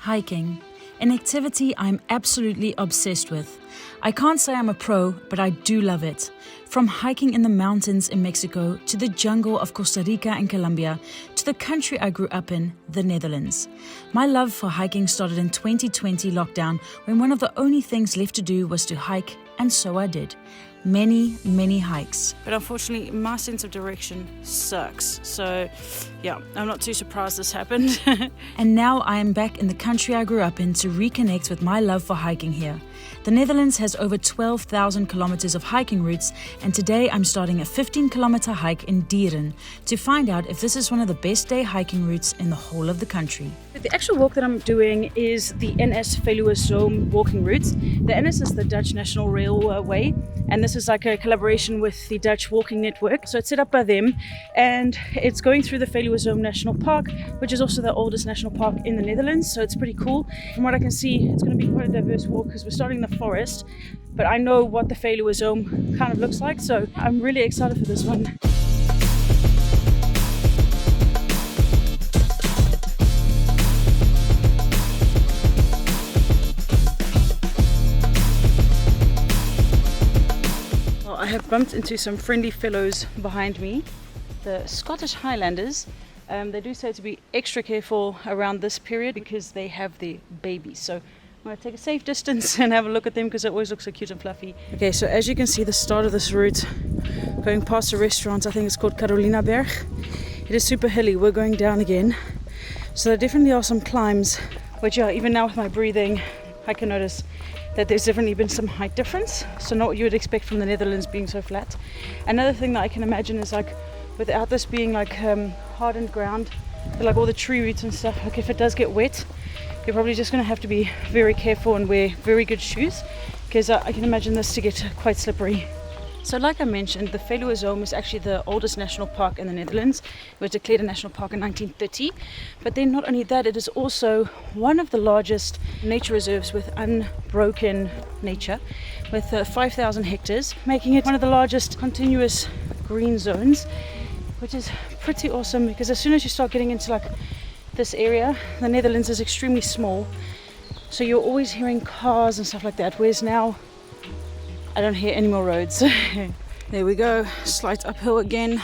Hiking, an activity I'm absolutely obsessed with. I can't say I'm a pro, but I do love it. From hiking in the mountains in Mexico, to the jungle of Costa Rica and Colombia, to the country I grew up in, the Netherlands. My love for hiking started in 2020 lockdown, when one of the only things left to do was to hike, and so I did. Many hikes. But unfortunately, my sense of direction sucks. So yeah, I'm not too surprised this happened. And now I am back in the country I grew up in to reconnect with my love for hiking here. The Netherlands has over 12,000 kilometers of hiking routes, and today I'm starting a 15-kilometer hike in Dieren to find out if this is one of the best day hiking routes in the whole of the country. The actual walk that I'm doing is the NS Veluwezoom walking route. The NS is the Dutch National Railway, and this is like a collaboration with the Dutch Walking Network. So it's set up by them, and it's going through the Veluwezoom National Park, which is also the oldest national park in the Netherlands. So it's pretty cool. From what I can see, it's going to be quite a diverse walk because we're starting in the forest, but I know what the Veluwezoom kind of looks like, so I'm really excited for this one. Well, I have bumped into some friendly fellows behind me, the Scottish Highlanders. They do say to be extra careful around this period because they have their babies. So I'm going to take a safe distance and have a look at them because it always looks so cute and fluffy. Okay, so as you can see, the start of this route, going past a restaurant, I think it's called Carolinaberg. It is super hilly. We're going down again. So there definitely are some climbs, which yeah, even now with my breathing, I can notice that there's definitely been some height difference. So not what you would expect from the Netherlands being so flat. Another thing that I can imagine is like, without this being like hardened ground, like all the tree roots and stuff, like if it does get wet, you're probably just going to have to be very careful and wear very good shoes, because I can imagine this to get quite slippery. So like I mentioned, the Veluwezoom is actually the oldest national park in the Netherlands. It was declared a national park in 1930. But then not only that, it is also one of the largest nature reserves with unbroken nature, with 5,000 hectares, making it one of the largest continuous green zones, which is pretty awesome because as soon as you start getting into like this area, the Netherlands is extremely small, so you're always hearing cars and stuff like that, whereas now I don't hear any more roads. There we go, slight uphill again.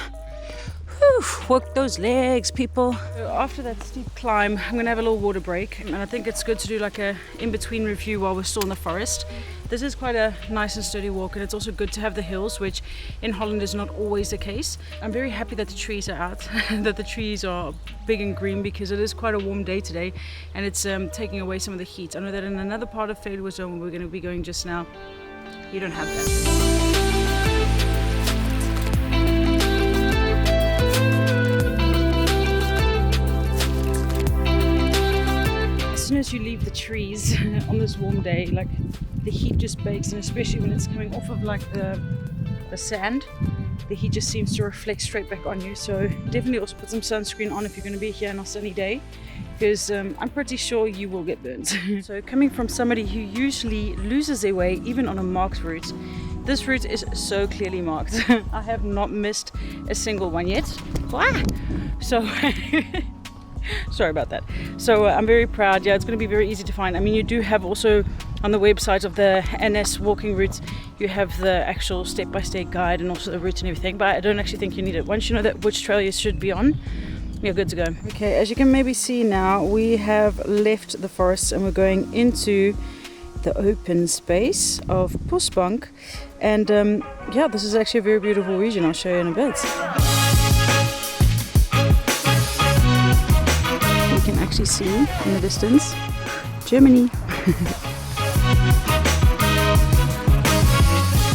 Whew, work those legs, people. So after that steep climb, I'm gonna have a little water break, and I think it's good to do like a in-between review while we're still in the forest. This is quite a nice and sturdy walk, and it's also good to have the hills, which in Holland is not always the case. I'm very happy that the trees are out, that the trees are big and green, because it is quite a warm day today, and it's taking away some of the heat. I know that in another part of Veluwezoom we're going to be going just now, you don't have that. As soon as you leave the trees on this warm day, like the heat just bakes, and especially when it's coming off of like the sand, the heat just seems to reflect straight back on you. So definitely also put some sunscreen on if you're going to be here on a sunny day, because I'm pretty sure you will get burnt. So coming from somebody who usually loses their way even on a marked route, this route is so clearly marked. I have not missed a single one yet. So sorry about that. So I'm very proud. Yeah, it's going to be very easy to find. I mean, you do have also on the website of the NS walking routes, you have the actual step-by-step guide and also the route and everything, but I don't actually think you need it. Once you know that which trail you should be on, you're good to go. Okay, as you can maybe see now, we have left the forest and we're going into the open space of Bosbank, and yeah, this is actually a very beautiful region. I'll show you in a bit. You can actually see in the distance Germany.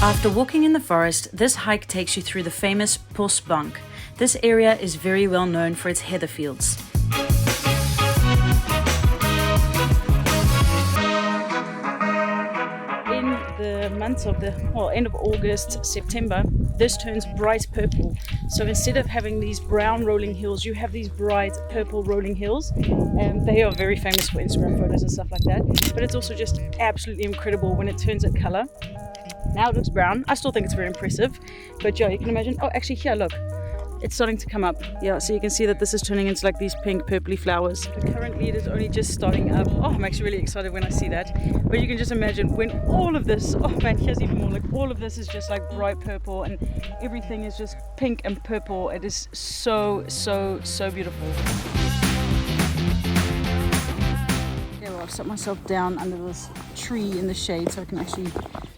After walking in the forest, this hike takes you through the famous Bosbank. This area is very well known for its heather fields. In the months of end of August, September, this turns bright purple. So instead of having these brown rolling hills, you have these bright purple rolling hills, and they are very famous for Instagram photos and stuff like that. But it's also just absolutely incredible when it turns a color. Now it looks brown. I still think it's very impressive, but yeah, you can imagine. Oh, actually here, look. It's starting to come up. Yeah, so you can see that this is turning into like these pink purpley flowers. But currently it is only just starting up. Oh, I'm actually really excited when I see that. But you can just imagine when all of this, oh man, here's even more, like all of this is just like bright purple and everything is just pink and purple. It is so beautiful. Okay, well, I've set myself down under this tree in the shade so I can actually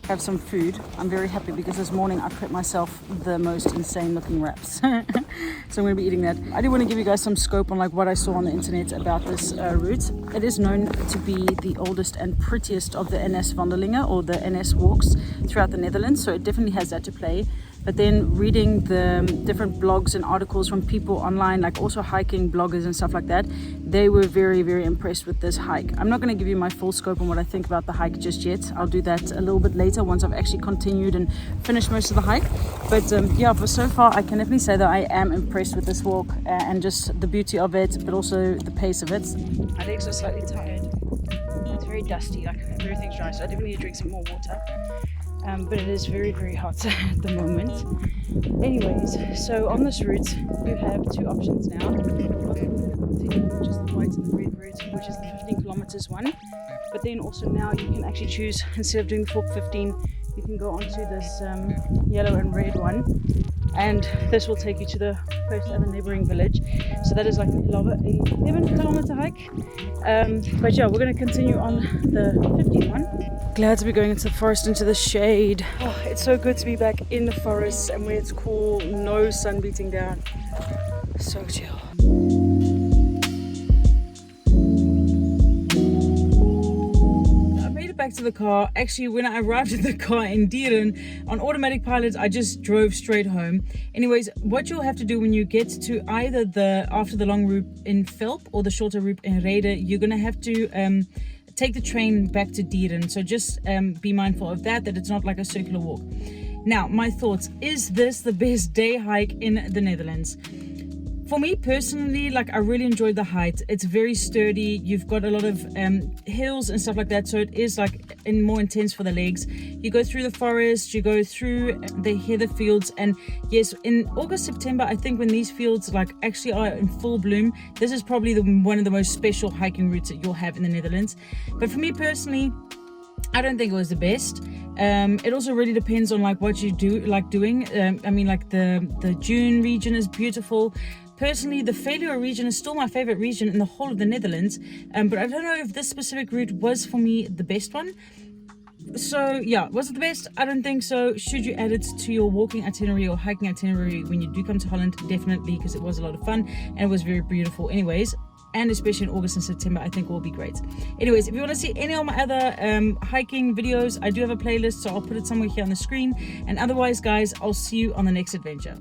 have some food. I'm very happy because this morning I prepped myself the most insane looking wraps. So I'm going to be eating that. I do want to give you guys some scope on like what I saw on the internet about this route. It is known to be the oldest and prettiest of the NS Wandelingen or the NS walks throughout the Netherlands. So it definitely has that to play. But then reading the different blogs and articles from people online, like also hiking bloggers and stuff like that, they were very impressed with this hike. I'm not going to give you my full scope on what I think about the hike just yet. I'll do that a little bit later once I've actually continued and finished most of the hike. But yeah, for so far I can definitely say that I am impressed with this walk and just the beauty of it, but also the pace of it. My legs are slightly tired. It's very dusty, like everything's dry, so I definitely need to drink some more water. But it is very hot at the moment. Anyways, so on this route you have two options now. Which is the white and the red route, which is the 15 kilometers one. But then also now you can actually choose, instead of doing the 15, you can go onto this yellow and red one, and this will take you to the first other neighboring village. So that is like an 11 kilometer hike. But yeah, we're going to continue on the 15 one. Glad to be going into the forest, into the shade. Oh, it's so good to be back in the forest and where it's cool, no sun beating down. So chill. Back to the car. Actually, when I arrived at the car in Dieren on automatic pilot, I just drove straight home. Anyways, what you'll have to do when you get to either after the long route in Velp or the shorter route in Rede, you're gonna have to take the train back to Dieren. So just be mindful of that it's not like a circular walk. Now, my thoughts: is this the best day hike in the Netherlands? For me personally, like I really enjoyed the height. It's very sturdy. You've got a lot of hills and stuff like that, so it is like more intense for the legs. You go through the forest, you go through the heather fields, and yes, in August, September, I think when these fields like actually are in full bloom, this is probably one of the most special hiking routes that you'll have in the Netherlands. But for me personally, I don't think it was the best. It also really depends on like what you do like doing. I mean, like the Dune region is beautiful. Personally, the Veluwe region is still my favorite region in the whole of the Netherlands, but I don't know if this specific route was for me the best one. So yeah, was it the best? I don't think so. Should you add it to your walking itinerary or hiking itinerary when you do come to Holland? Definitely, because it was a lot of fun and it was very beautiful anyways. And especially in August and September, I think it will be great. Anyways, if you want to see any of my other hiking videos, I do have a playlist, so I'll put it somewhere here on the screen. And otherwise, guys, I'll see you on the next adventure.